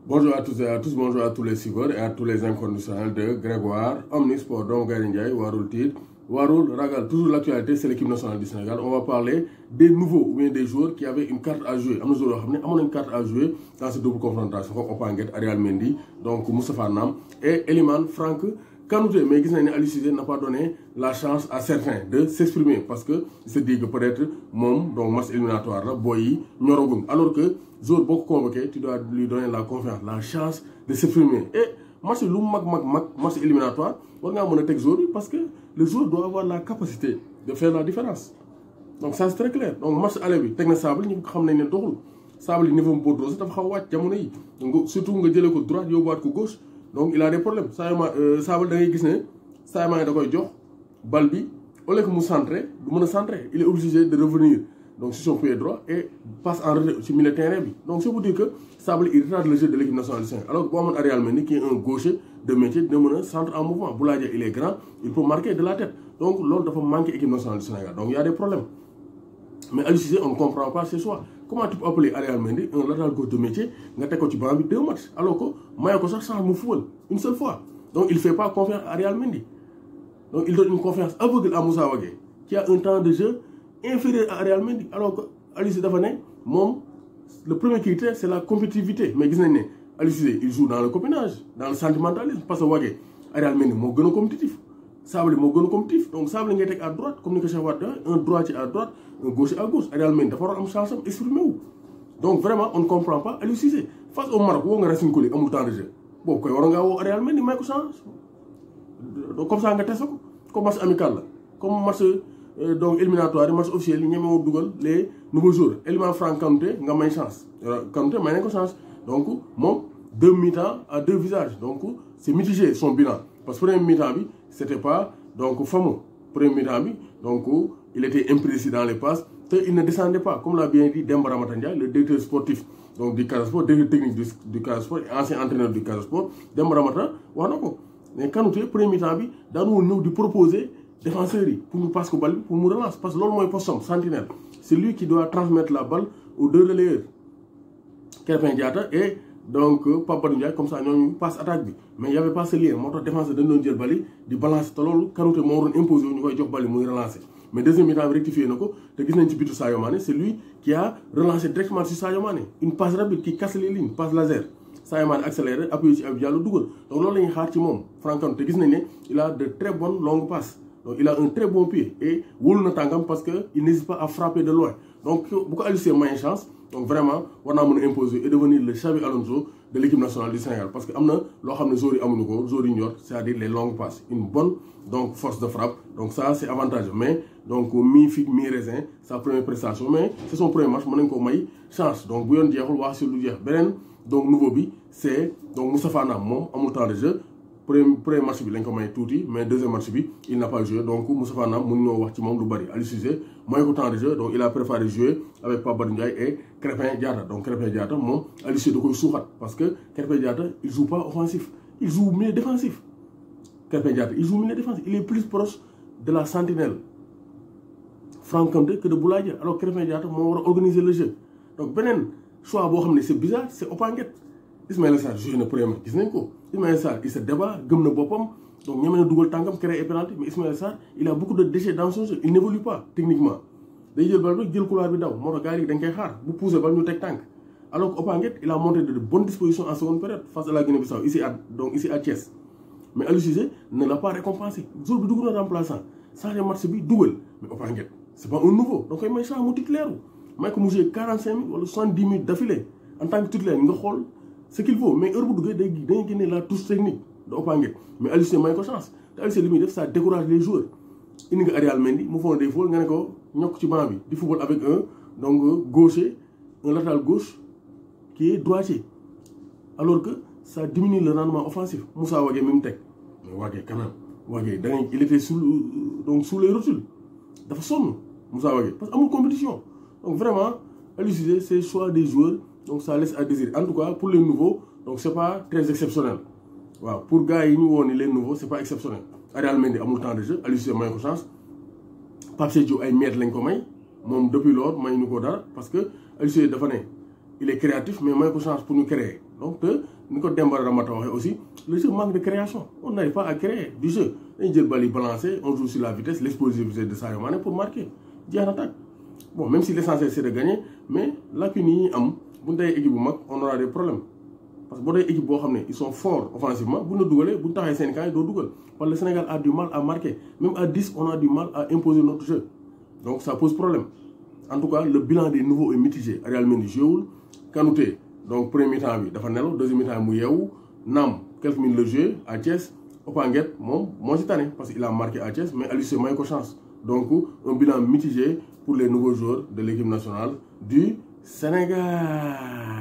Bonjour à tous et à tous, bonjour à tous les suiveurs et à tous les inconditionnels de Grégoire, Omnisport, donc Garindiaï, Warul Tir, Warul Ragal. Toujours l'actualité, c'est l'équipe nationale du Sénégal. On va parler des nouveaux ou bien des joueurs qui avaient une carte à jouer. Nous avons une carte à jouer dans cette double confrontation comme Opanguet, Arial Mendy, donc Moustapha Nam et Eliman Franck Kanouté. Mais Aliou Cissé n'a pas donné la chance à certains de s'exprimer parce que se dit que peut-être Mom, donc match éliminatoire, là, Boyi, Nyorogun. Alors que joueur beaucoup convoqué, tu dois lui donner la confiance, la chance de s'exprimer. Et match match éliminatoire, on a mon joueur parce que le joueur doit avoir la capacité de faire la différence. Donc ça c'est très clair. Donc match aller bi tek na sable ñi xam nañ ne doxul sable niveau Bordeaux dafa xaw wacc jamono yi donc surtout nga jëlé ko droite yóbbuwaat ko gauche donc il a des problèmes sable da ngay gis ne Sadio da koy jox bal bi au lieu que mu centrer du mën a centrer il est obligé de revenir donc sur son pied droit et passe en retrait sur milieu terrain bi. Donc c'est pour dire que Sable il retarde le jeu de l'équipe nationale du Sénégal. Alors que Boamon Arial Mendy qui est un gaucher de métier de mener centre en mouvement. Boulaye il est grand, il peut marquer de la tête. Donc l'autre doit manquer l'équipe nationale du Sénégal. Donc il y a des problèmes. Mais Aliou Cissé, on ne comprend pas ce choix. Comment tu peux appeler Arial Mendy un latéral gauche de métier, tu as fait 2 matchs alors que Mayako ça change football une seule fois. Donc il ne fait pas confiance à Arial Mendy. Donc il donne une confiance aveugle à Moussa Wagué qui a un temps de jeu inférieur à Arial Mendy. Alors que Aliou Cissé dafa ne moom le premier critère c'est la compétitivité. Mais gis nañ ne Aliou Cissé il joue dans le copinage, dans le sentimentalisme parce que Wagué Arial Mendy moo gën a compétitif. Sable moo gën a compétitif. Donc Sable ngay teg à droite comme ni ko Cheikh Wade un droitier à droite, un gaucher à gauche. Arial Mendy dafa war a am chance am exprimer wu. Donc vraiment on ne comprend pas Aliou Cissé. Face au Maroc woo nga Racine Coly amul temps de jeu boobu koy war ngaa woo Arial Mendy may ko chance. Donc comme ça nga test ko comme match amical la comme match donc éliminatoire match officiel yi ñemewoo dugal les nouveaux joueurs Eliman Franck Kanouté nga may chance Kanouté may nañ ko chance donc moom 2 mi-temps à 2 visages donc c'est mitigé son bilan parce que premier mi-temps bi c'était pas donc fameux premier mi-temps bi donc il était imprécis dans les passes te il ne descendait pas comme l'a bien dit Demba Ramata Ndiaye le directeur sportif donc du Casa Sport directeur technique du Casa Sport et ancien entraîneur du Casa Sport Demba Ramata wax na ko mais Kanouté premier mi-temps bi daanu woon ñëw di proposer défenseurs pour nous passer le ballon, pour nous relancer. Parce que l'homme est poisson, sentinelle. C'est lui qui doit transmettre la balle aux 2 relayeurs. Krépin Diatta et donc Papa Ndiaye, comme ça, nous passe attaque. Mais il n'y avait pas ce lien. Mon défenseur de nous dire balle, du balance. Kanouté m'a imposé, nous voyons le ballon, nous relancer. Mais deuxième mi-temps, rectifié, c'est lui qui a relancé directement sur Sadio Mané. Une passe rapide qui casse les lignes, passe laser. Sadio Mané accéléré, appuyé sur Abdiallo Dougal. Donc là, il y a Franck Kanouté, il a de très bonnes longues passes. Donc il a un très bon pied et Woul Natangam parce qu'il n'hésite pas à frapper de loin. Donc beaucoup Aliou Cissé a une chance. Donc vraiment, on a imposer et devenir le Xabi Alonso de l'équipe nationale du Sénégal. Parce que c'est-à-dire les longues passes. Une bonne donc, force de frappe. Donc ça c'est avantageux. Mais donc mi-figue, mi-raisin, sa première prestation. Mais c'est son premier match, on a une chance. Donc Bouyon Diakhou, Benen, donc nouveau bi, c'est donc Moustapha Nam, en temps de jeu. Premier match bi lañ ko may touti mais deuxième match bi il n'a pas joué donc Moustapha Nam mën ñoo wax ci mom lu bari Aliou Cissé moy ko temps de jeu donc il a préféré jouer avec Papa Ndiaye et Krépin Diatta donc Krépin Diatta mom Aliou Cissé da koy suuxat parce que Krépin Diatta il joue pas offensif il joue milieu défensif. Krépin Diatta il joue milieu défensif il est plus proche de la sentinelle Franck Kanouté que de Boulaye alors Krépin Diatta mo wara organiser le jeu donc benen choix bo xamné c'est bizarre c'est Opanguet. Ismaïla Sarr joué na premier match gis nañ ko Ismaïla Sarr il se débat gëm na boppam donc ñeme na dugal tànkam créé penalty mais Ismaïla Sarr il a beaucoup de déchets dans son jeu il n'évolue pas techniquement day jël bal bi jël couloir bi daw moo tax gars yi dañ koy xaar bu poussé bal ñu teg tànk alors que Opanguet il a montré de bonnes dispositions en seconde période face à la Guinée-Bissau ici à Thiès mais Aliou Cissé ne l'a pas récompensé jour bi dugg na remplaçant changé match bi dugal mais Opanguet c'est pas un nouveau donc koy may change mu titulaire may ko mu joué 45 minutes wala 70 minutes d'affilée en tant que titulaire nga xool ce qu'il faut mais heure bu duggee dañuy génne la touche technique de Opanguet mais Aliou Cissé may ko chance te Aliou Cissé li muy def ça décourage les joueurs indi nga Arial Mendy mu fond des fôles nga ne ko ñokk ci banc bi di football avec un donc gaucher un latéral gauche qui est droitier alors que ça diminue le rendement offensif Moussa Wagué mi mu teg mais Wagué quand même Wagué da ngay il était sous les rotules dafa sonn Moussa Wagué parce que amul compétition donc vraiment Aliou Cissé c'est choix des joueurs. Donc ça laisse à désirer. En tout cas, pour les nouveaux, donc c'est pas très exceptionnel. Wow. Pour les gars, les nouveaux, c'est pas exceptionnel. Arial Mendy a mon temps de jeu, Aliou Cissé a une chance. Pape Sédhiou a une merde depuis lors, parce que Aliou Cissé a il est créatif mais moins de chance pour nous créer. Donc nous quand Demba Ramata aussi, le jeu manque de création. On n'arrive pas à créer du jeu. On dit le balancer, on joue sur la vitesse, l'explosivité de Sadio Mané pour marquer. Dis en attaque. Bon, même si l'essentiel c'est de gagner, mais là qu'on y a, on aura des problèmes. Parce que les équipes ils sont forts offensivement. Si nous doublons, parce que le Sénégal a du mal à marquer. Même à 10, on a du mal à imposer notre jeu. Donc ça pose problème. En tout cas, le bilan des nouveaux est mitigé. Réellement, du jeu, Kanouté, donc premier mi-temps, deuxième mi-temps, Mouyéou, Nam, quelques minutes le jeu, à Thiès, Opanguet, moi j'ai tanné, parce qu'il a marqué à Thiès, mais à lui c'est moins de chance. Donc, un bilan mitigé pour les nouveaux joueurs de l'équipe nationale du Sénégal.